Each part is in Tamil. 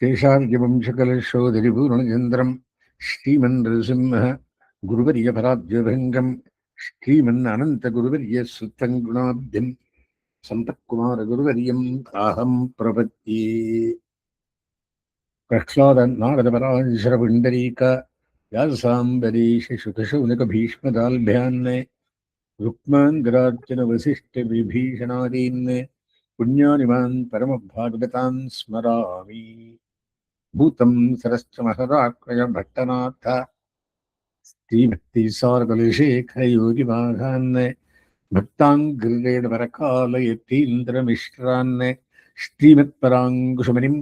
शेषार्यवंशकलशोदरिपूर्णचन्द्रं श्रीमन्नृसिंह गुरुवर्यपराब्जभङ्गं श्रीमन् अनन्तगुरुवर्यसुतं गुणाब्धिं सन्तत्कुमारगुरुवर्यं ताहं प्रपद्ये। प्रह्लादनारदपराशरपुण्डरीक व्यासाम्बरीशशुकशौनकभीष्मदाल्भ्यान् रुक्माङ्गरार्जुनवसिष्ठविभीषणादीन् पुण्यानिमान् परमभागवतान् स्मरामि। भूतं सरश्च महदाक्रय भट्टनाथ श्रीभक्तिसारकुलशेखरयोगिवाघान् भक्ताङ्घ्रिरेणवरकालयतीन्द्रमिश्रान् श्रीमत्पराङ्कुशमुनिं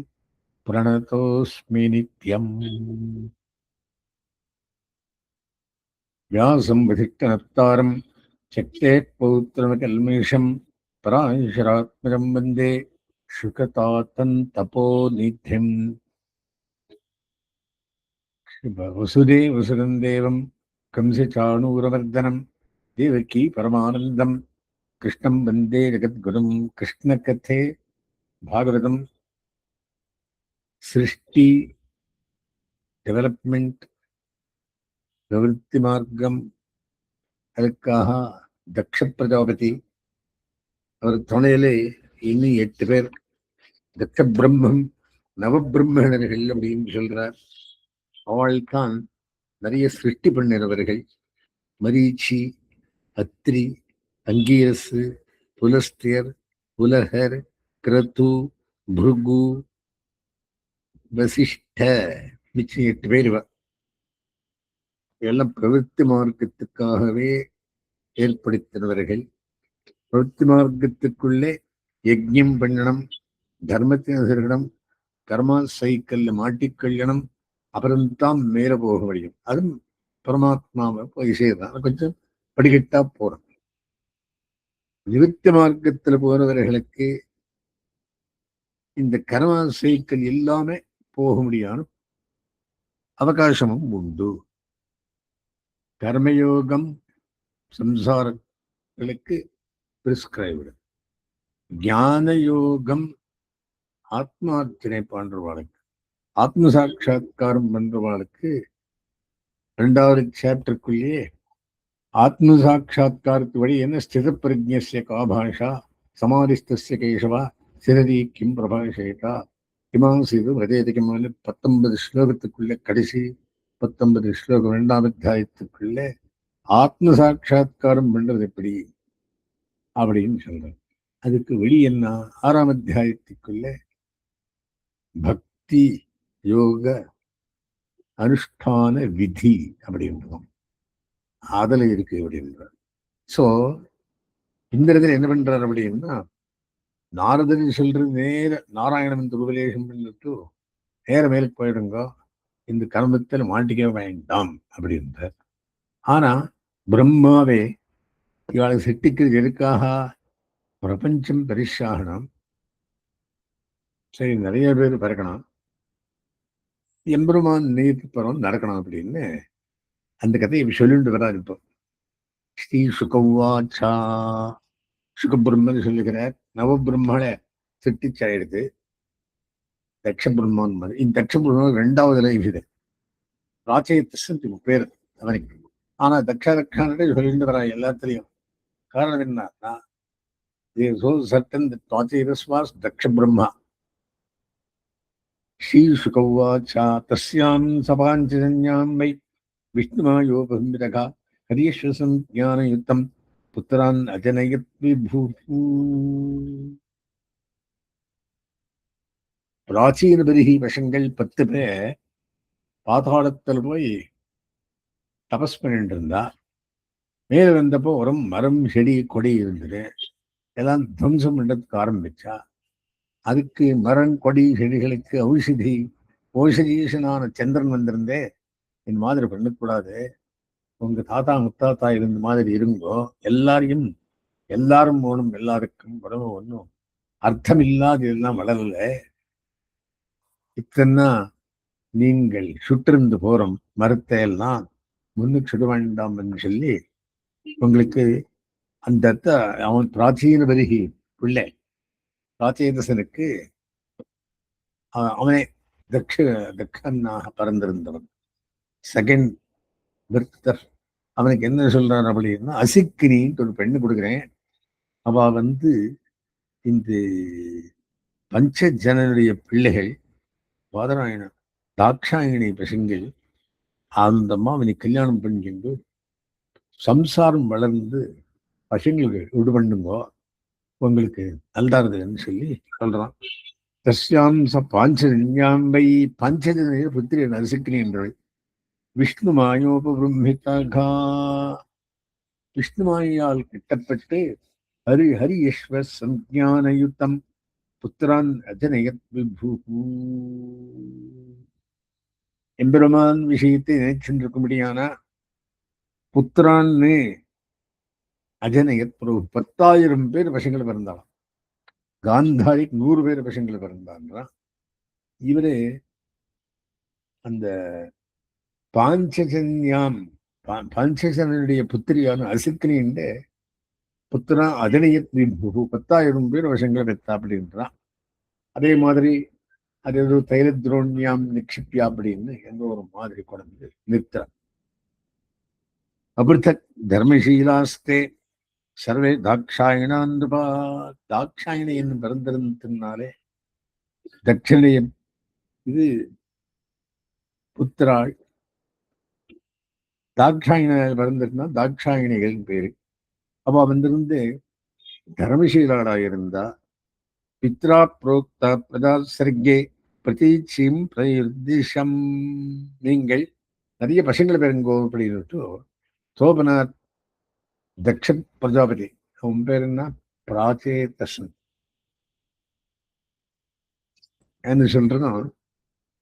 प्रणतोऽस्मि नित्यम्। व्यासं वसिष्ठनप्तारं शक्तेः पौत्रमकल्मेषं पराशरात्मजं वन्दे शुकतातं तपोनिधिम्। वसुदेवसुतं देवं कंसचाणूरमर्दनं देवकी परमानन्दं कृष्णं वन्दे जगद्गुरुं। कृष्णकथे भागवतं सृष्टि डेवलप्मेंट प्रवृत्ति मार्गम அதற்காக தக்ஷ பிரஜாபதி அவர் துணையிலே இன்னும் 8 பேர் தக்ஷ பிரம்மம் நவபிரம்மணர்கள் அப்படின்னு சொல்றார். அவள்தான் நிறைய சிருஷ்டி பண்ணினவர்கள். மரீச்சி, அத்ரி, அங்கீரசு, புலஸ்தியர், புலகர், கிரது, புருகு, வசிஷ்ட, மிச்சம் 8 பேர். எல்லாம் பிரவೃತ್ತಿ மார்க்கத்துக்காகவே ஏற்படுத்தினவர்கள். பிரவೃತ್ತಿ மார்க்கத்துக்குள்ளே யஜ்ஞம் பண்ணணும், தர்மத்தை அனுசரிக்கணும், கர்மா சைக்கிள்ல மாட்டிக்கொள்ளணும், அப்புறம்தான் மேல போக முடியும். அதுவும் பரமாத்மாவை போய் செய்யலாம். கொஞ்சம் படிக்கட்டா போறோம். நிவர்த்தி மார்க்கத்துல போறவர்களுக்கு இந்த கர்மா சைக்கிள் இல்லாம போக முடியாது, அவகாசமும் உண்டு. கர்மயோகம் சம்சாரங்களுக்கு பிரிஸ்கிரைப்டு. ஞான யோகம் ஆத்மார்ச்சனை பண்றவாளுக்கு, ஆத்ம சாட்சா்காரம் பண்றவாளுக்கு 2வது சாப்டருக்குள்ளேயே ஆத்ம சாட்சா்காரத்து வழி என்ன ஸ்தித பிரஜ்ஞஸ்ய கா பாஷா சமாதிஸ்தஸ்ய கேசவா சிரதி கிம் பிரபாஷேதா கிமாசீது விரதேதிகமான 19 ஸ்லோகத்துக்குள்ள கடைசி 19 ஸ்லோகம் 2ஆம் அத்தியாயத்துக்குள்ள ஆத்ம சாட்சா்காரம் பண்றது எப்படி அப்படின்னு சொல்றாங்க. அதுக்கு வெளி என்ன 6ஆம் அத்தியாயத்துக்குள்ள பக்தி யோக அனுஷ்டான விதி அப்படின்றோம், அதுல இருக்கு அப்படின்றார். சோ இந்த இடத்துல என்ன பண்றாரு அப்படின்னா, நாரதன் சொல்றது நேர நாராயணன் உபதேசம் பண்ணிட்டு நேர மேலுக்கு போயிடுங்க, இந்த கர்மத்தில் மாட்டிக்க வேண்டாம் அப்படின்றார். ஆனா பிரம்மாவே இவாளை சிட்டிக்கிறது எதுக்காக? பிரபஞ்சம் பரிசாகணும், சரி நிறைய பேர் பிறக்கணும், எம்பெருமான் நீதி பரம் நடக்கணும் அப்படின்னு அந்த கதையை சொல்லிட்டு வராது. இப்போ ஸ்ரீ சுகவாச்சா, சுகபிரம்மன் சொல்லுகிறார், நவபிரம்மனை சிட்டிச்சாயிடுது தக்ஷ பிரம்மான் மாதிரி. இந்த தக்ஷ பிரம்மன் 2வது லைஃப் இது. ராச்சயத்து பேர் அவனுக்கு. ஆனா தக்ஷாரக்ஷானே சொல்லிட்டு வரா எல்லாத்துலயும். காரணம் என்னன்னா, தக்ஷ பிரம்மா. ஸ்ரீ சுகவாச்சா தஸ்யாம் சபாஞ்சன்யாம் வை விஷ்ணுமாயோபிதகா ஹரியஸ்வசம் ஞானயுக்தம் புத்திரான் அஜனயத் விபூ. பிராச்சீன பரிகி வசங்கள் 10 பேர் பாதாளத்தில் போய் தபஸ் பண்ணிட்டு இருந்தா. மேல வந்தப்போ ஒரு மரம் செடி கொடி இருந்தது, எல்லாம் துவம்சம் பண்றதுக்கு ஆரம்பிச்சா. அதுக்கு மரம் கொடி செடிகளுக்கு ஓஷதீசனான சந்திரன் வந்திருந்தே, இந்த மாதிரி பண்ணக்கூடாது, உங்க தாத்தா முத்தாத்தா இருந்த மாதிரி இருங்கோ, எல்லாரும் போகணும், எல்லாருக்கும் உடம்பு ஒன்றும் அர்த்தம் இல்லாத இதெல்லாம் வளரல, இத்தனை நீங்கள் சுற்றிருந்து போறோம் மரத்தை எல்லாம் முன்னுக்கு சுட வேண்டாம்னு சொல்லி உங்களுக்கு அந்த அவன் பிராச்சீன பரிகி பிள்ளை ராச்சேதசனுக்கு அவனே தக்ஷனாக பறந்திருந்தவன். Second further. அவனுக்கு என்ன சொல்றாரு அப்படின்னா, அசிக்கினின்னு ஒரு பெண்ணு கொடுக்குறேன். அவ இந்த பஞ்சஜனனுடைய பிள்ளைகள் பாதராயணன் தாட்சாயணி பசங்கள். அந்த அம்மா அவனை கல்யாணம் பண்ணிக்கிண்டு சம்சாரம் வளர்ந்து பசங்களுக்கு விடு பண்ணுங்கோ, உங்களுக்கு நல்லாருதுன்னு சொல்லி சொல்றான். தஸ்யாம் ச பாஞ்சஜன்யாம்பை பஞ்சஜனைய புத்திரி நரசிக்கினி என்றவள் விஷ்ணு மாயோபிரம்மிதா. விஷ்ணுமாயால் கிட்டப்பட்டு ஹரிஹரியஸ்வ சஞ்ஞானயுத்தம் புத்திரான் அஜனயத் விபு. எம்பெருமான் விஷயத்தை நினைச்சுருக்கும்படியான புத்திரான்னு அஜனயத் பிரபு 10,000 பேர் பசங்கள் பிறந்தாலும் காந்தாரிக்கு 100 பேர் பசங்கள் பிறந்தான்றான். இவரு அந்த பாஞ்சஜன்யாம் பாஞ்சஜனுடைய புத்திரியான அசிக்கினின்ற புத்திரா அஜனயத் விபு 10,000 பேர் வசங்களை பெற்றா அப்படின்றான். அதே மாதிரி அது ஒரு தைலத்ரோன்யாம் நிக்ஷிப்பியா அப்படின்னு எந்த ஒரு மாதிரி கொண்டு நிறுத்துறான். அபிருத்தக் தர்மசீலாஸ்தே சர்வே தாட்சாயணான்றுபா. தாட்சாயணி என்று பிறந்திருந்தனாலே தட்சணைய இது புத்திராள். தாட்சாயண பிறந்திருந்தா தாட்சாயணிகள் பேரு. அவ வந்திருந்து தர்மசீலாளாயிருந்தா. பித்ரா புரோக்தா பிரதாசர்கே பிரதீட்சியும் பிரயுர்திஷம். நீங்கள் நிறைய பசங்களை பெருங்கோ அப்படின்னுட்டு சோபனாத் தக்ஷ பிரஜாபதி, அவன் பேர் என்ன, பிராச்சேதசன் என்று சொல்றதும்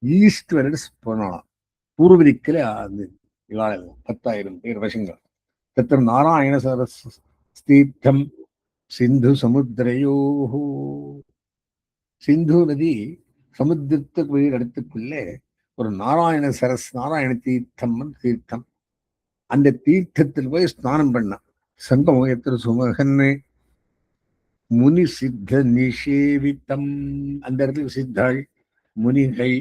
ஈஸ்ட் வெரட்ஸ் போனாலாம். பூர்வ திக்கில் அந்த இவாளெல்லாம் 10,000 பேர் பசங்கள். தத்திர நாராயண சரஸ் தீர்த்தம் சிந்து சமுத்திரையோ. சிந்து நதி சமுத்திரத்துக்கு இடத்துக்குள்ளே ஒரு நாராயண சரஸ், நாராயண தீர்த்தம் தீர்த்தம். அந்த தீர்த்தத்தில் போய் ஸ்நானம் பண்ண சங்கமயத்தில் சுமகன்னு முனி சித்த நிஷேவித்தம். அந்த இடத்துல சித்தாள் முனிகள்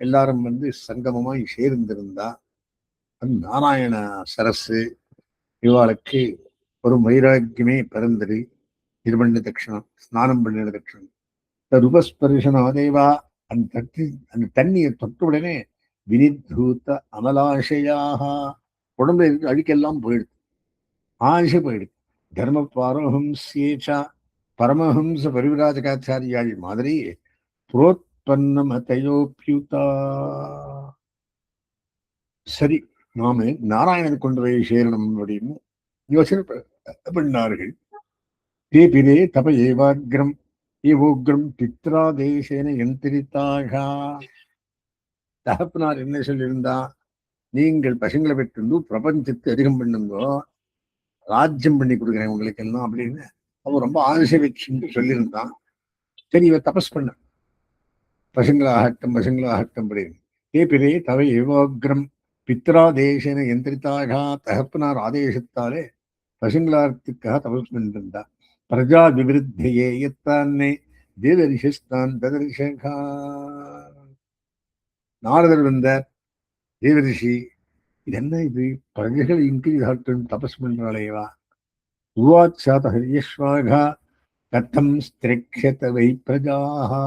எல்லாரும் சங்கமமாய் சேர்ந்திருந்தா. அந்த நாராயண சரசு இவாளுக்கு ஒரு வைராக்கியமே பிறந்தது. இது பண்ண தட்சணம், ஸ்நானம் பண்ணின தட்சணம். ரூபஸ்பர்ஷனாதேவா. அந்த தண்ணியை தொட்ட உடனே வினித்ரூத்த அமலாசையாக உடம்புல இருக்கு அழுக்கெல்லாம் போயிடுது, ஆசை போயிடுது. தர்ம பாரமஹம்சேச்சா பரமஹம்ச பரிவிராஜகாச்சாரியாள் மாதிரி புரோத்பன்ன மதையோப்யுதா. சரி, நாம நாராயணன் கொண்டு போய் சேரணும் அப்படின்னு யோசனை பண்ணார்கள். தேபிரே தப ஏவாக்ரம் ஏவோக்ரம் பித்ரா தேசேன எந்திரித்தாக. தகப்பனார் என்ன சொல்லியிருந்தா, நீங்கள் பசங்களை பெற்று பிரபஞ்சத்தை அதிகம் பண்ணுங்கோ, ராஜ்யம் பண்ணி கொடுக்குறேன் உங்களுக்கு எல்லாம் அப்படின்னு அவன் ரொம்ப ஆசை வச்சு சொல்லியிருந்தான். சரி, இவ தபஸ் பண்ண பசங்களாகட்டும் அப்படின்னு. தேபிரே தவ ஏவாக்ரம் பித்ரா தேசேன எந்திரித்தாக. தகப்பனார் ஆதேசத்தாலே பசங்களார்த்துக்காக தபஸ் பண்ணிருந்தா. பிரஜா விவிருத்தியே எத்தானே தேவரிஷஸ்தான் ததரிஷகா. நாரதர் வந்தார். தேவரிஷி, இது என்ன இது, பிரஜைகள் இன்க்ரீஸ் ஆகட்டும் தபஸ் பண்றாளேவா. உவாச்சாத ஹரியஸ்வாகா கத்தம் ஸ்திரக்ஷத வை பிரஜாஹா.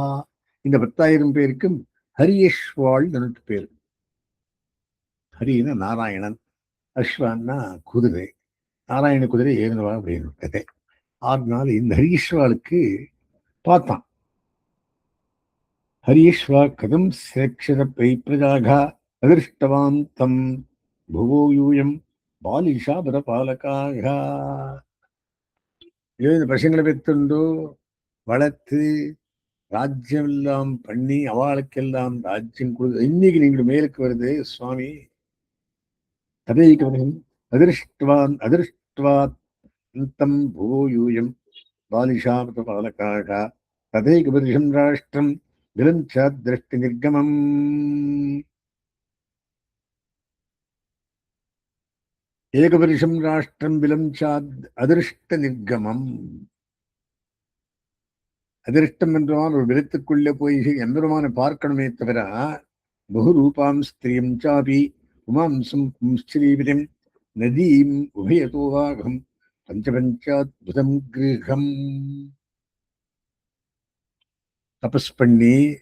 இந்த 10,000 பேருக்கும் ஹரியஸ்வாள் பேரு. ஹரினா நாராயணன், அஸ்வான்னா குதிரை, நாராயண குதிரை ஏறினவா அப்படின்னு கதை. 6 நாள் இந்த ஹரியஸ்வாளுக்கு பார்த்தான். ஹரியஸ்வா கதம் சேக்ஷர பை பிரஜாகா அதிருஷ்டவான் தம் புவோ யூயம் பாலிஷா பரபாலகாக. இந்த பசங்களை பெற்றுண்டோ வளர்த்து ராஜ்யம் எல்லாம் பண்ணி அவளுக்கெல்லாம் ராஜ்யம் கொடு. இன்னைக்கு நீங்கள் மேலுக்கு வருது சுவாமி. ததைகம் அதிருஷ்டவான் அதிருஷ்டவாத் தம் புவோ யூயம் பாலிஷா பரபாலகாக ததைகம் ராஷ்டிரம் விலஞ்சாத் திருஷ்டி நிர்கமம். ஏகபரிஷம் ராஷ்டிரம் விலஞ்சாத் அதிருஷ்ட நிர்கமம். அதிருஷ்டம் என்றுமான ஒரு விதத்துக்குள்ளே போய் எம்பெருமானை பார்க்கணுமே தவிர பகுரூபாம் ஸ்திரியம் சாபி உமாம்சம் பும்ஸ்ரீவிரம் நதீம் உபயதோவாகம் பஞ்சபஞ்சாத்புதம் கிரகம் தபஸ் பண்ணி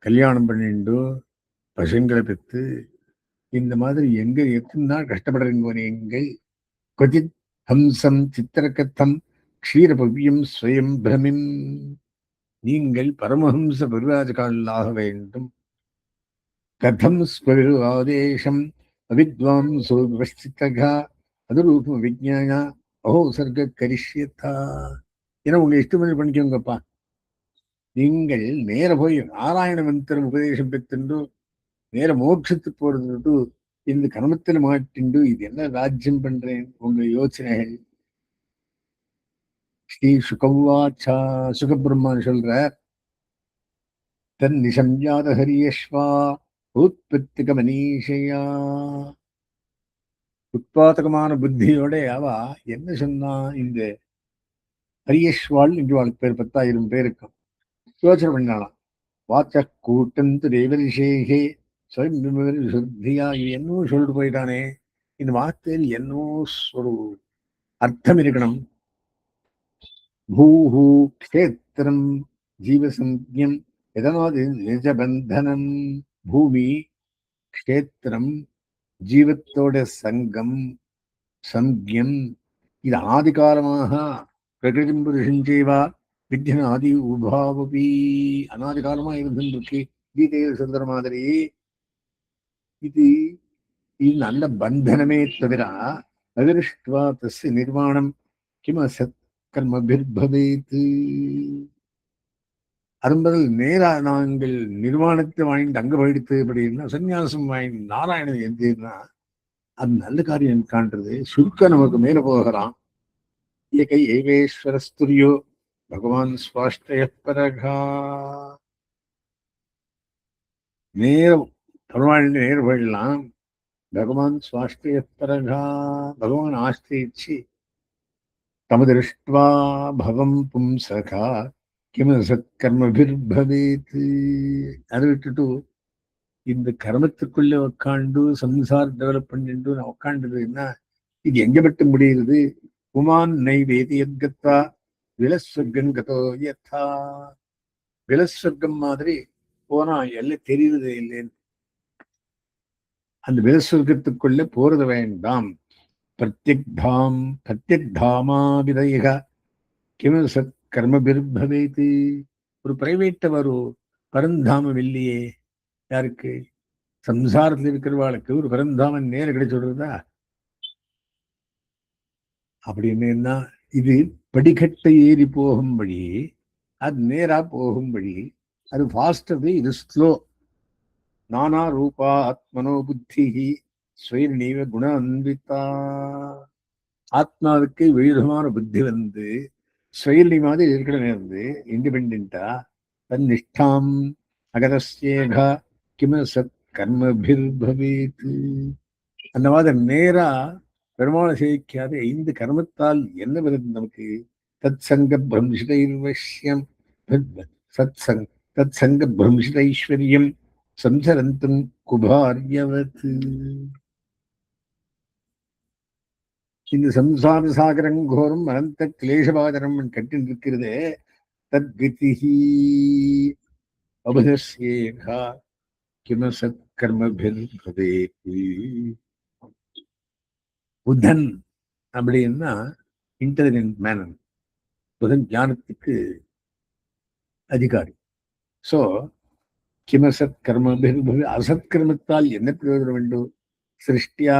கல்யாணம் பண்ணிண்டு பசங்களை பெற்று இந்த மாதிரி எங்க எத்தனை நாள் கஷ்டப்படுறீங்க நீங்கள் கொதித் ஹம்சம் சித்திரகத்தம் க்ஷீரபவ்யம் ஸ்வயம் பிரமிம் நீங்கள் பரமஹம்ச பரிராஜகாலாக வேண்டும் கதம் ஸ்வரு ஆதேசம் அவித்வாம்சோ விவஸ்திதகா அதுரூபம் விஜ்ஞான அஹோ சர்க்க கரிஷ்யதா ஏன்னா உங்க இஷ்டமதி பண்ணிக்கோங்கப்பா நீங்கள் நேர போய் நாராயண மந்திரம் உபதேசம் பெற்றுண்டு நேர மோட்சத்துக்கு போறது இந்த கர்மத்தில் மாட்டிண்டு இது என்ன ராஜ்யம் பண்றேன் உங்க யோசனைகள் ஸ்ரீ சுகவாச்சா சுகபிரம்மான் சொல்ற தன் நிசம்யாத ஹரியஸ்வா உத்பத்திக மனீஷையா உத்பாதகமான புத்தியோட அவ என்ன சொன்னா இந்த ஹரியஸ்வாள் என்று வாழ்க்கை பேர் 10,000 பேருக்கும் யோசனை பண்ணாலாம் வாச்ச கூட்டந்து தேவரிஷேகே சுத்தியா இது என்னவோ சொல்லிட்டு போயிட்டானே இந்த வார்த்தையில் என்னவோ ஒரு அர்த்தம் இருக்கணும் பூஹு க்ஷேத்திரம் ஜீவசஞ்ஞம் எதனாவது நிஜபந்தனம் பூமி க்ஷேத்திரம் ஜீவத்தோட சங்கம் சம்யம் இது ஆதி காலமாக பிரகிருதி புருஷஞ்சேவா வித்யன் ஆதி உபாவபி அனாதி காலமா இருந்துருக்கு கீதையில் சொல்ற மாதிரி இது இது நல்ல பந்தனமே தவிர அதிருஷ்டுவா தஸ்ய நிர்வாணம் கிம சத் கர்மபிர்பவேத் அரும்பதில் நேரா நாங்கள் நிர்வாணத்தை வாங்கி அங்க போயிடுத்து அப்படின்னா சன்னியாசம் வாங்கி நாராயணன் எந்தா அது நல்ல காரியம் காண்றது சுருக்க நமக்கு மேல போகிறான் ஏகை ஏவேஸ்வரஸ்துரியோ பகவான் ஸ்வாஷ்டய பரகா நேரம் பகவான் நேர போயிடலாம் பகவான் ஸ்வாஷ்டய பரகா பகவான் ஆஸ்திரிச்சு தமதிருஷ்டுவா பவம் பும்சகா கிம சத்கர்மபிர்பவேத் அதை விட்டுட்டு இந்த கர்மத்துக்குள்ள உட்காண்டு சம்சாரம் டெவலப் பண்ணிட்டு நான் உட்காண்டுதுன்னா இது எங்க விட்டு முடியுது உமான் நைவேதி எத்கத்வா விலஸ்வர்க்கம் கதோ யதா விலஸ்வர்க்கம் மாதிரி போனா எல்லாம் தெரியுது இல்லைன்னு அந்த விலஸ்வர்க்கத்துக்குள்ள போறது வேண்டாம் பிரத்யக்தாமாவிதயக கிம சத் கர்மபிர்பவேத் ஒரு பிரைவேட்ட வரும் பரந்தாமம் இல்லையே யாருக்கு சம்சாரத்தில் இருக்கிறவாளுக்கு ஒரு பரந்தாமன் நேர கிடைச்சுடுறதா அப்படின்னா இது படிக்கட்டை ஏறி போகும் வழி அது நேரா போகும் வழி அது ஃபாஸ்டது இது ஸ்லோ நானா ரூபா ஆத்மனோ புத்தி ஸ்வயநீவ குண அன்பித்தா ஆத்மாவுக்கு விவிதமான புத்தி வந்து ஸ்வயலி மாதிரி இருக்கிற நேர்ந்து இண்டிபெண்டா தன் நிஷ்டாம் அகதஸ்யேகா கிம சத் கர்மபிர்பவேத் அந்த மாதிரி நேரா பெருமாளை சேவிக்காத இந்த கர்மத்தால் என்ன வருது நமக்கு தத் சங்க பிரம்சிதைர்வசியம் தத் சங்க பிரம்சிதைஸ்வரியம் சம்சரந்தும் குபாரியவத் இந்த சம்சார சாகரம் கோரம் அனந்த கிளேசபாதரம் கட்டின் இருக்கிறதே தத்கதிஹி அபதஸ்யேகா கிம சத் கர்மபிர்பவேத் புதன் அப்படின்னா இன்டெலிஜென்ட் மேனன் புதன் ஞானத்துக்கு அதிகாரி சோ கிமசத் கர்மபிர்பவேத் அசத்கர்மத்தால் என்ன பிரயோஜனம் வேண்டும் சிருஷ்டியா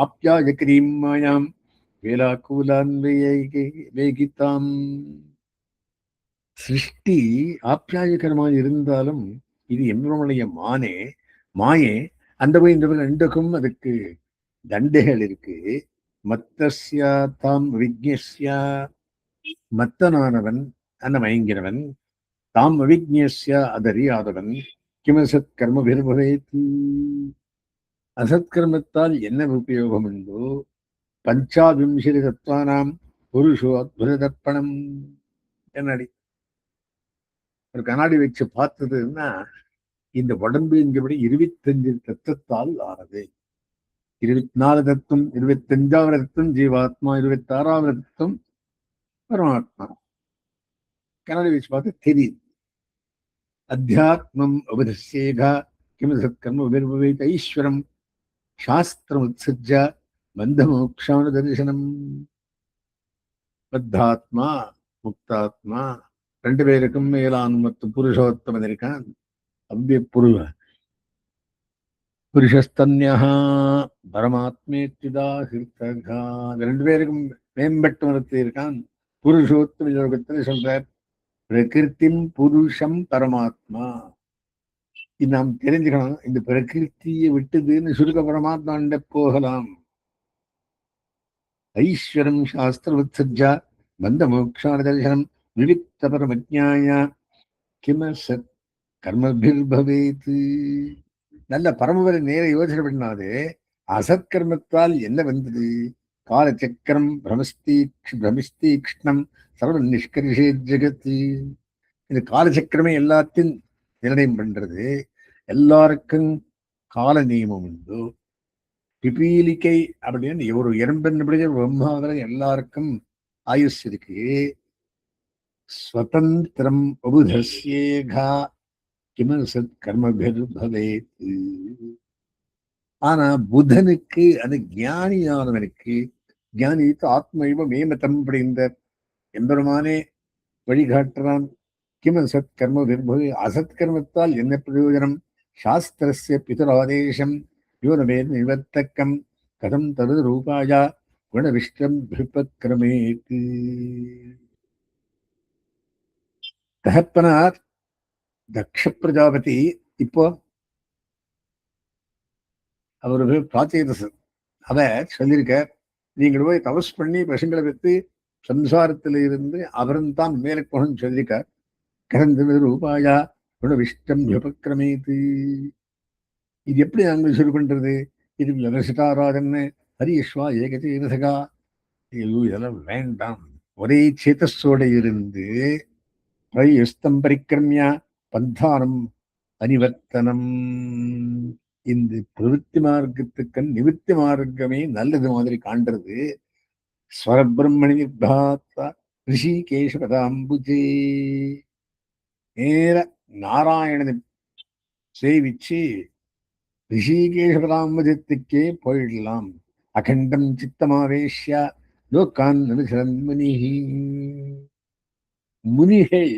ஆப்யாஜகரீம் மாயாம் வேலாக்கூலான்வேகித்தாம் சிருஷ்டி ஆப்யாயகரமாக இருந்தாலும் இது எம்பெருமானுடைய மாயே அந்த போய் இந்த ரெண்டுக்கும் அதுக்கு தண்டைகள் இருக்கு மத்தஸ்யா தாம் விக்னஸ்யா மத்தனானவன் அந்த மயங்கிறவன் தாம் அவிக்னஸ்யா அதறியாதவன் கிமசத் கர்மபிர்பவேத் அசத்கர்மத்தால் என்ன உபயோகம் உண்டோ பஞ்சாவிம்சதி தத்வானாம் புருஷோ அத்புத தர்ப்பணம் என்னடி ஒரு கண்ணாடி வச்சு பார்த்ததுன்னா இந்த உடம்பு இங்கபடி 25 தத்துவத்தால் ஆனது. 24 தத்துவம், 25வது தத்துவம் ஜீவாத்மா, 26வது தத்துவம் பரமாத்மா. கண்ணாடி வச்சு பார்த்து தெரியுது. அத்தியாத்மம் உபதேகா கிம் சத்கர்ம உபேத் ஐஸ்வரம் சாஸ்திரம் உத்சஜ்ஜ பந்தமோக்ஷான தரிசனம். பத்தாத்மா முக்தாத்மா 2 பேருக்கும் மேலான மொத்த புருஷோத்தமன் இருக்கான். அவ்விய புருஷஸ்தன்யா பரமாத்மேத்யுதா ஹிருத்தகா. 2 பேருக்கும் மேம்பட்டு மரத்தில் இருக்கான். புருஷோத்தம யோகத்தில் சொல்றார் பிரகிருத்திம் புருஷம் பரமாத்மா. இது நாம் தெரிஞ்சுக்கணும். இந்த பிரகிருத்தியை விட்டுதுன்னு சுருக்க பரமாத்மாண்ட போகலாம். ஐஸ்வரம் சாஸ்திர உத்சஜ்ஜா பந்த மோக்ஷான தரிசனம் விவிக்த பரமஜ்ஞாய கிம சத் கர்மபிர்பவேத். நல்ல பரமவரை நேர யோசனை பண்ணாது அசத்கர்மத்தால் என்ன வந்தது? காலச்சக்கரம் பிரமிஸ்தீக்ஷ்ணம் சர்வ நிஷ்கர்ஷே ஜெகத்து. இந்த காலச்சக்கரமே எல்லாத்தையும் நிர்ணயம் பண்றது. எல்லாருக்கும் கால நியமம் உண்டு. பிபீலிக்கை அப்படின்னு ஒரு எறும்பெண்ணபடியே பிரம்மாவரை எல்லாருக்கும் ஆயுஷ் இருக்கு. ஸ்வதந்திரம் உபுதஸ்யேகா கிமசத் கர்மபிர்பவேத். ஆனா புதனுக்கு, அது ஞானியானவனுக்கு, ஞானிக்கு ஆத்மைவ மேமதம் அப்படின்ற எம்பெருமானே வழிகாட்டுறான். கிமசத் கர்மபிர்பவே. அசத்கர்மத்தால் என்ன பிரயோஜனம்? சாஸ்திரஸ்ய பிதராதேசம் யோனவேத நிவர்த்தக்கம் கதம் தது ரூபாயா குணவிஷ்டம் பிருபக்கிரமேத். தகப்பனார் தக்ஷ பிரஜாபதி இப்போ அவரு பிராச்சீதசர். அவர் சொல்லியிருக்க, நீங்கள் போய் தபஸ் பண்ணி பசங்களை வைத்து சம்சாரத்தில் இருந்து அவரும் தான் மேலே போகணும்னு சொல்லியிருக்கார். கரந்த ரூபாயா குணவிஷ்டம் உபக்கிரமேத்து. இது எப்படி நாங்கள் சொல்லி பண்றது? இது விவசிட்டாராதன்னு ஹரியஸ்வா ஏகதேவசகா. இதெல்லாம் வேண்டாம். ஒரே சேதஸோட இருந்து பிரயுஸ்தம் பரிக்கிரமியா பந்தானம் அனிவர்த்தனம். இந்த பிரவೃತ್ತಿ மார்க்கத்துக்கு நிவர்த்தி மார்க்கமே நல்லது மாதிரி காண்றது. ஸ்வரபிரம்மணி நிர்பாத்தா ரிஷிகேஷ பதாம்புஜே. நேர நாராயணனை சேவிச்சு ரிஷிகேஷ பதாம்புஜத்துக்கே போயிடலாம். அகண்டம் சித்தமாவேஷ்யா லோகான் அனுசரன் முனிஹி. முனிகள்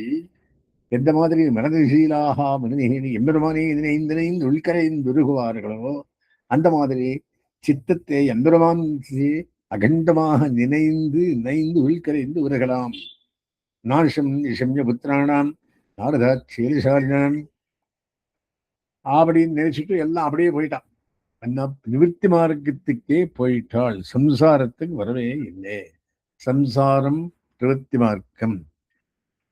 எந்த மாதிரி மனதிசீலாக மனிதனை எம்பெருமானே நினைந்து உள்கரைந்து உருகுவார்களோ அந்த மாதிரி சித்தத்தை எம்பெருமான் அகண்டமாக நினைந்து உள்கரைந்து உருகலாம். நாஷம் நிஷம்ய புத்திரானாம் நாரதா சேலிசாலினாம் அப்படின்னு நினைச்சிட்டு எல்லாம் அப்படியே போயிட்டான். நிவர்த்தி மார்க்கத்துக்கே போயிட்டாள். சம்சாரத்துக்கு வரவே இல்லை. சம்சாரம் நிவர்த்தி மார்க்கம்,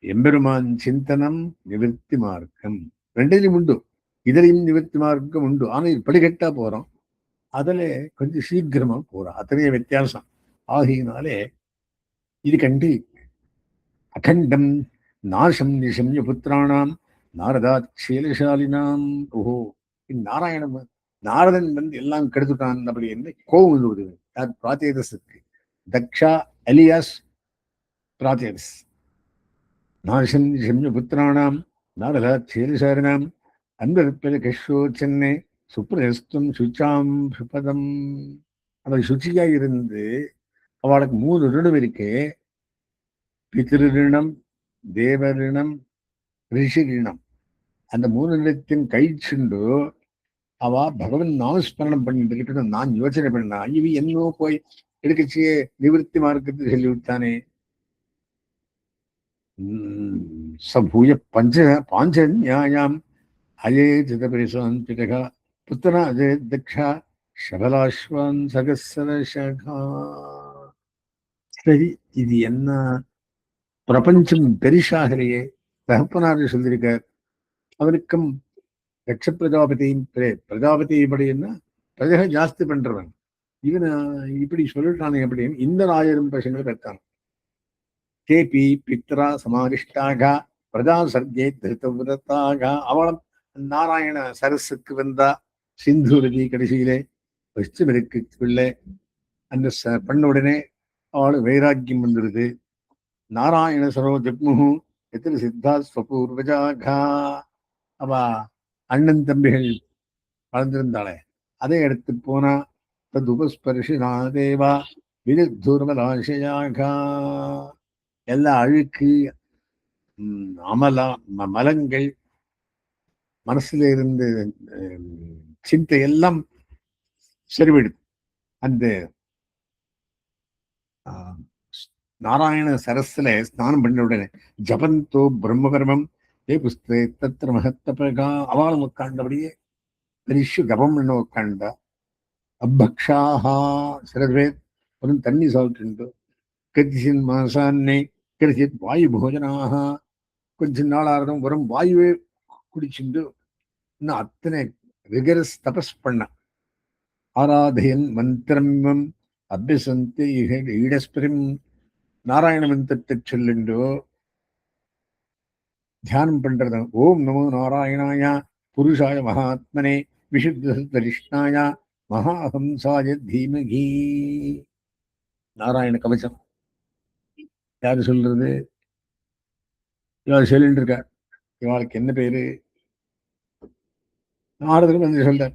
எம்பெருமான் சிந்தனம் நிவர்த்தி மார்க்கம். ரெண்டையும் உண்டு. இதுலையும் நிவர்த்தி மார்க்கம் உண்டு. ஆனா இது படிக்கட்டா போறோம், அதுல கொஞ்சம் சீக்கிரமா போறோம். அத்தனைய வித்தியாசம் ஆகினாலே இது கண்டு அகண்டம் நாசம் நிஷம்ய புத்திரானாம் நாரதாத் சேலசாலினாம். ஓஹோ, நாராயணன் நாரதன் எல்லாம் கெடுத்துட்டான் அப்படி என்று கோபம் வந்து விடுது. யார்? பிராச்சேதஸுக்கு. தக்ஷா அலியாஸ் பிராச்சேதஸ். நாசம் நிஷம்ய புத்திரானாம் நாரதாத் சேலசாலினாம் அன்பரப்பெரு கஷோ சென்னை சுப்ரஸ்தும் சுச்சாம் சுபதம். அவள் சுச்சியா இருந்து அவளுக்கு 3 ரிணம் இருக்கு. பிதிருணம், தேவரிணம், ரிஷிரிணம். அந்த 3 ரிணத்தின் கழிச்சுண்டு அவ பகவன் நாமஸ்மரணம் பண்ணிட்டு இருக்கட்டும். நான் யோசனை பண்ணா இவ என்னோ போய் எடுக்கச்சியே நிவர்த்தி மார்க்கத்தை சொல்லிவிட்டானே. சபூய பாஞ்சன்யாயாம் அஜே சிதபரிசாந்திகா புத்தனா அஜய தக்ஷா சபலாஸ்வான் சகசரசகா. சரி, இது என்ன பிரபஞ்சம் பெரிசாகலையே. தகப்பனார் சொல்லியிருக்கார். அவனுக்கும் தக்ஷ பிரஜாபதியின் பிரஜாபதி எப்படின்னா பிரஜை ஜாஸ்தி பண்றவன். இவன் இப்படி சொல்லிட்டானே அப்படின்னு இந்த 1000 பசங்களை பெற்றான். கேபி பித்ரா சமாதிஷ்டாக பிரஜா சர்க்கே திருத்தவிரதாக அவளும் நாராயண சரஸுக்கு வந்தா. சிந்து நதி கடைசியிலே பஷ்டிமருக்கு பிள்ளை அந்த பண்ண உடனே அவளு வைராக்கியம் வந்துடுது. நாராயண சரோ ஜக்முகு எத்தனை சித்தா ஸ்வபூர்வஜாகா. அவ அண்ணன் தம்பிகள் வளர்ந்திருந்தாளே அதை எடுத்து போனா. ததுபஸ்பர்ஷினா தேவா விருத்தூர்மலாசையாக. எல்லா அழுக்கு அமலா மலங்கள் மனசுல இருந்து சிந்தை எல்லாம் செறிவிடுது. அந்த நாராயண சரஸ்ல ஸ்நானம் பண்ண உடனே ஜபந்தோ பிரம்மகர்மம் ஏ புஸ்தே தத்திர மகத்தபகா. அவளும் உட்காண்டபடியே பெரிய ஜபம் பண்ண உட்காண்டா. அபக்ஷாஹா சில பேர் ஒரு தண்ணி சாப்பிட்டு கதிசின் மாசான்னே கதிசித் வாயு போஜனாக. கொஞ்ச நாளாக வரும் வாயுவே குடிச்சுண்டு இன்னும் அத்தனை ரிகரஸ் தபஸ் பண்ண. ஆராதயன் மந்திரம் அபியசந்தி ஈடஸ்பரிம். நாராயண மந்திரத்தை சொல்லுண்டோ தியானம் பண்றது. ஓம் நமோ நாராயணாய புருஷாய மகாத்மனே விசுத்தரிஷ்ணாய மகாஹம்சாய தீமகி. நாராயண கவசம் யாரு சொல்றது? இவாள் சொல்லிட்டு இருக்கா. இவாளுக்கு என்ன பேரு? நாரதர் வந்து சொல்றார்.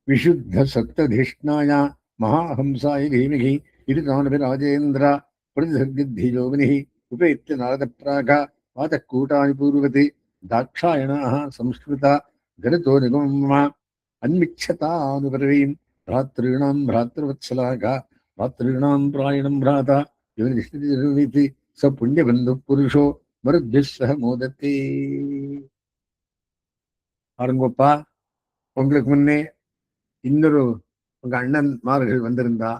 விசுத்த சப்ததிஷ்ணாய மகாஹம்சாய தீமகி இது தானபி ராஜேந்திரா பிரதிசர்கோபினி உபேத்திய நாரத பிராகா வாதக்கூட்டானி பூர்வதி தாட்சாயணாः சம்ஸ்கிருதா கருத்தோ நிகம அன்மிச்சதானுபரவீம் பிராத்ருணாம் பிராத்ருவத்சலாகா பிராத்ருணாம் பிராயணம் பிராதா இவனிதி ச புண்ணியபந்து புருஷோ மருத்பிஸ் சக மோதத்தே. பாருங்கப்பா, உங்களுக்கு முன்னே இன்னொரு உங்க அண்ணன்மார்கள் வந்திருந்தா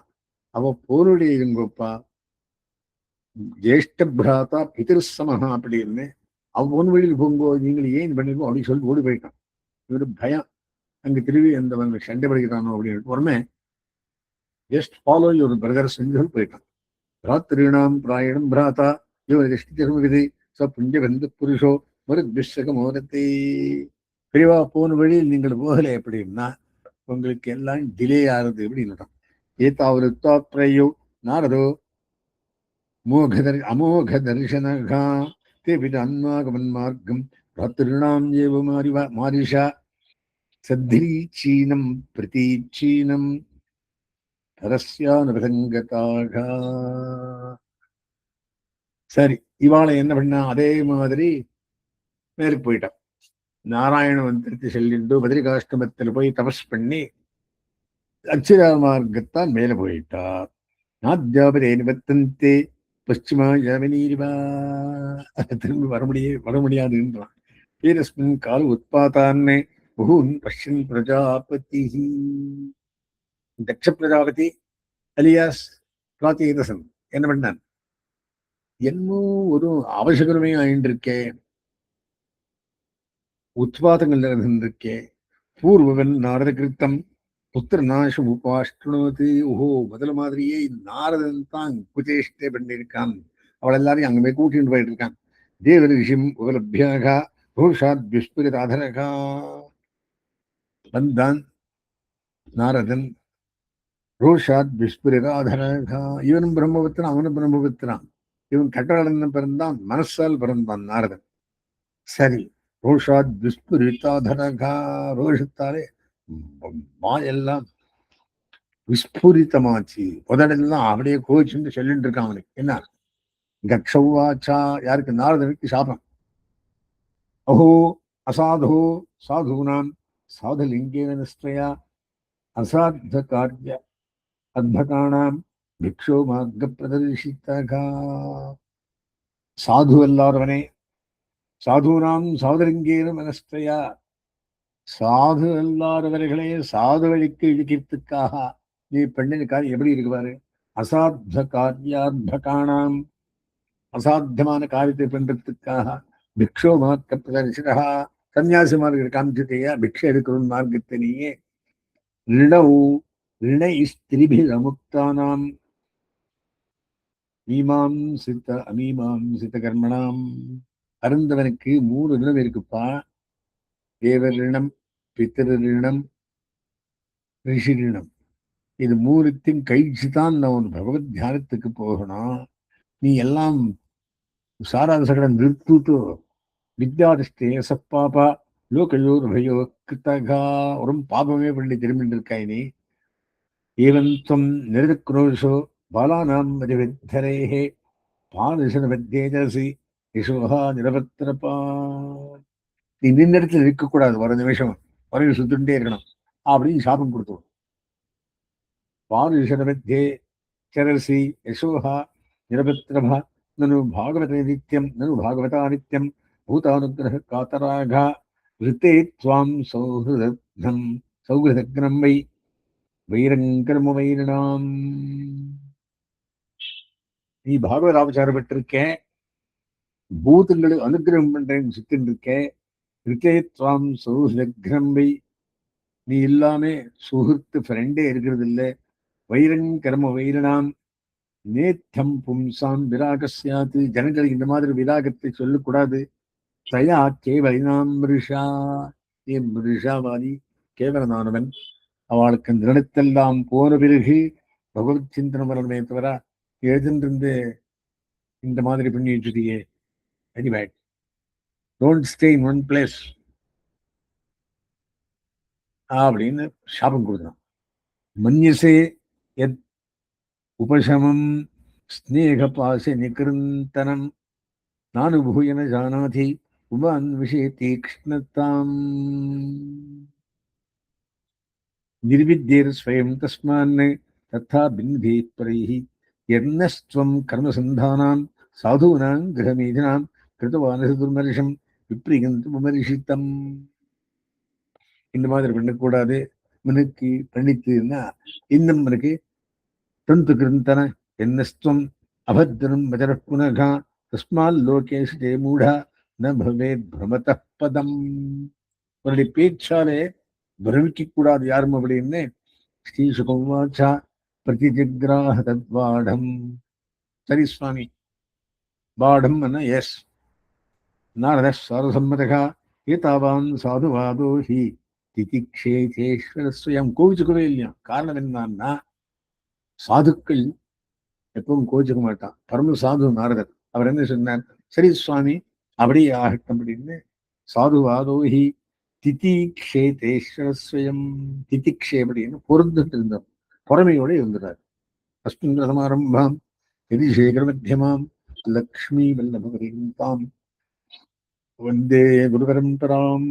அவ போருடைய இருங்கோப்பா. ஜேஷ்ட பிராத்தா பிதிருசமஹா அப்படின்னு அவ பொன் வழியில் போங்கோ, நீங்கள் ஏன் பண்ணிருக்கோம் அப்படின்னு சொல்லி ஓடி போயிட்டான். இவரு பயம், அங்க திரும்பி அந்த சண்டை படிக்கிறானோ அப்படின்னு உடனே ஜஸ்ட் ஃபாலோ யுவர் பிரதர் சொல்லி போயிட்டான். பிராத்திரீணாம் பிராயணம் பிராத்தா இவர் திருஷ்டி ச புண்ணிய வெந்த புருஷோ மருத்பிஷக மோதத்தை. பிரிவா போன வழியில் நீங்கள் போகலை அப்படின்னா உங்களுக்கு எல்லாம் டிலே ஆகுது அப்படின்னு. ஏதாவது தாத்ரயோ நாரதோ அமோக தரிசனகா தேபித அன்மாகமன் மார்க்கம் ராத்திருணாம் ஏவ மாரிஷா சத்தீச்சீனம் பிரதீச்சீனம் பரஸ்யானுபதங்கதாக. சரி, இவாளை என்ன பண்ணா? அதே மாதிரி மேற்கு போயிட்டான். நாராயண மந்திரத்தை சொல்லிட்டு பத்ரிகாஷ்டமத்தில் போய் தபஸ் பண்ணி அச்சிரா மார்க்கத்தான் மேல போயிட்டார். நாத்யாபதே நிபத்தந்தே பশ্চিமா யாமினீரிவா. திரும்பி வர முடியாதுன்றான். ஏனஸ்மின் கால உத்பாத்தான்னே பகூன் பஷ்யன் பிரஜாபதி. தட்ச பிரஜாபதி அலியாஸ் பிராத்தீதசன் என்ன பண்ணான்? என்னமோ ஒரு அவசரமே ஆயிட்டு இருக்கே, உத்பாதங்கள் நடந்திருக்கே. பூர்வவன் நாரத கிருத்தம் புத்திர நாசம் உபாஷ்டனோது. ஓஹோ, முதல்ல மாதிரியே நாரதன் தான் குச்சேஷ்டை பண்ணியிருக்கான். அவள் எல்லாரையும் அங்கே போய் கூட்டிட்டு போயிட்டு இருக்கான். தேவ ரிஷிம் உபலபியாக புருஷாத் விஸ்புரிதாதரகா. வந்தான் நாரதன். ரோஷாத் விஸ்புரிதாதரகா. இவனும் பிரம்மபுத்திரான், அவனும் பிரம்மபுத்திரான். இவன் கட்டளன்னு பிறந்தான், மனசால் பிறந்தான் நாரதன். சரி, ரோஷாத் விஸ்புரிதாதரகா. ரோஷத்தாலே வாயெல்லாம் விஸ்புரிதமாச்சு, உதடெல்லாம் அப்படியே கோச்சுன்னு சொல்லிட்டு இருக்கான். அவனுக்கு என்ன? கக்ஷவாச்சா. யாருக்கு? நாரதனுக்கு சாபம். அஹோ அசாதோ சாதுனாம் சாதலிங்கேன நிஷ்டயா அசாத்த காரிய அத்பகானாம் பிக்ஷோ மார்க்க பிரதர்ஷிதகா. சாது எல்லாரவனே, சாதுனாம் சாதலிங்கேன மனஸ்டயா. சாது அல்லாதவர்களே சாது வழிக்கு இழுக்கிறதுக்காக நீ பெண்ணின் காரியம் எப்படி இருக்குவாரு? அசாத்த காரியாத்பகானாம், அசாத்தியமான காரியத்தை பண்றதுக்காக பிக்ஷோ மார்க்க பிரதர்ஷிதா. சன்னியாசி மார்க்க காமிச்சுட்டையா பிக்ஷை எடுக்கணும் மார்க்கத்தை நீயே. ரிணஸ்திரிபிரமுக்தானாம் மீமாம்சித அமீமாம்சித கர்மணாம் அருந்தவனுக்கு 3 ரிணம் இருக்குப்பா. தேவ ரிணம், பித்திரு ரிணம், ரிஷி ரிணம். இது 3த்தையும் கழிச்சுதான் நான் ஒரு பகவத் தியானத்துக்கு போகணும். நீ எல்லாம் சாராத சகடம் நிறுத்துட்டு வித்யாதிஷ்டே சப்பாபா லோகயோர் பயோ கிருத்தகா ஒரு பாபமே பண்ணி திரும்பிட்டு இருக்காய் நீ. ஏவந்தம் நிருக்ரோஷோ பாலானாம் மதிவித்தரேஹே பானுஷன வித்யேஜசி யசோஹா நிரபத்திரப்பா. நீ நின்ன இடத்துல இருக்கக்கூடாது, ஒரு நிமிஷம் வரையும் சுத்துட்டே இருக்கணும் அப்படின்னு சாபம் கொடுத்தோம். பானுஷன வித்யே चरसि यशोहा निरभत्रभा ननु भागवते नित्यं ननु भागवता नित्यं भूतानुग्रह कातराघा ऋते त्वां सौहृदग्नं वै வைரங்கர்ம வைரணாம். நீ பாகவத ஆபச்சாரம் பெற்றிருக்கேன், பூதங்களுக்கு அனுகிரகம் பண்றேன்னு சுத்தின்னு இருக்கேன். ரித்தே துவாம் சௌஹிதக்னம் வை, நீ இல்லாம சுஹൃத்து ஃப்ரெண்டே இருக்கிறது இல்லை. வைரங்கர்ம வைரணாம் நேத்தம் பும்சாம் விராகசியாது, ஜனங்களுக்கு இந்த மாதிரி விராகத்தை சொல்லக்கூடாது. தயா கேவலினாம் ரிஷா, என் ரிஷாவாதி கேவலனானவன். அவளுக்கு நிலத்தெல்லாம் போன பிறகு பகவத் சிந்தனம் வரணுமே தவிர எழுதிருந்து இந்த மாதிரி பண்ணிட்டு இருக்கியே. Anyway don't stay in one place அப்படின்னு சாபம் கொடுத்தான். மன்யசே எத் உபசமம் ஸ்நேகபாச நிகிருந்தனம் நானுபூயன ஜானாதி உபான் விஷய தீக்ஷ்ணதாம். निर्विद्येर स्वयं तस्मान् तथा बिन्धे परैः यन्नस्त्वं कर्मसन्धानां साधूनां गृहमेधिनां कृतवानसि दुर्मर्षं विप्रियन्तुमर्षितम्. இந்த மாதிரி பண்ணக்கூடாது. மனுக்கு பண்ணித்துன்னா இன்னும் மனுக்கு தந்து கிருந்தன என்னஸ்துவம் அபத்ரம் வஜர புனகா தஸ்மால் லோகேஷு ஜெய மூடா ந பவேத் பிரமத பதம். உன்னுடைய பேச்சாலே பிரமிக்க கூடாது யாரும் அப்படின்னு ஸ்ரீசுகவாச்சா பிரதிஜிக்ராஹ தத்வாடம். சரி சுவாமி, பாடம் எஸ் நாரத சாரசம்மதகா ஏதாவான் சாதுவாதோ ஹி திதிக்ஷேதேஸ்வர ஸ்வயம். கோவிச்சுக்கவே இல்லையா? காரணம் என்னன்னா சாதுக்கள் எப்பவும் கோவிச்சுக்க மாட்டான். பரம சாது நாரதர். அவர் என்ன சொன்னார்? சரி சுவாமி அப்படியே ஆகட்டும் அப்படின்னு. சாதுவாதோஹி திதிக்ஷேதேஸ்வரம். திதிக்ஷே அப்படின்னு பொருந்துட்டு இருந்தார், பொறுமையோட இருந்தார். அஸ்மின் சமாரம்பாம் யதிசேகர மத்தியமாம் லக்ஷ்மி வல்லபகரீம் தாம் வந்தே குரு பரம்பராம்.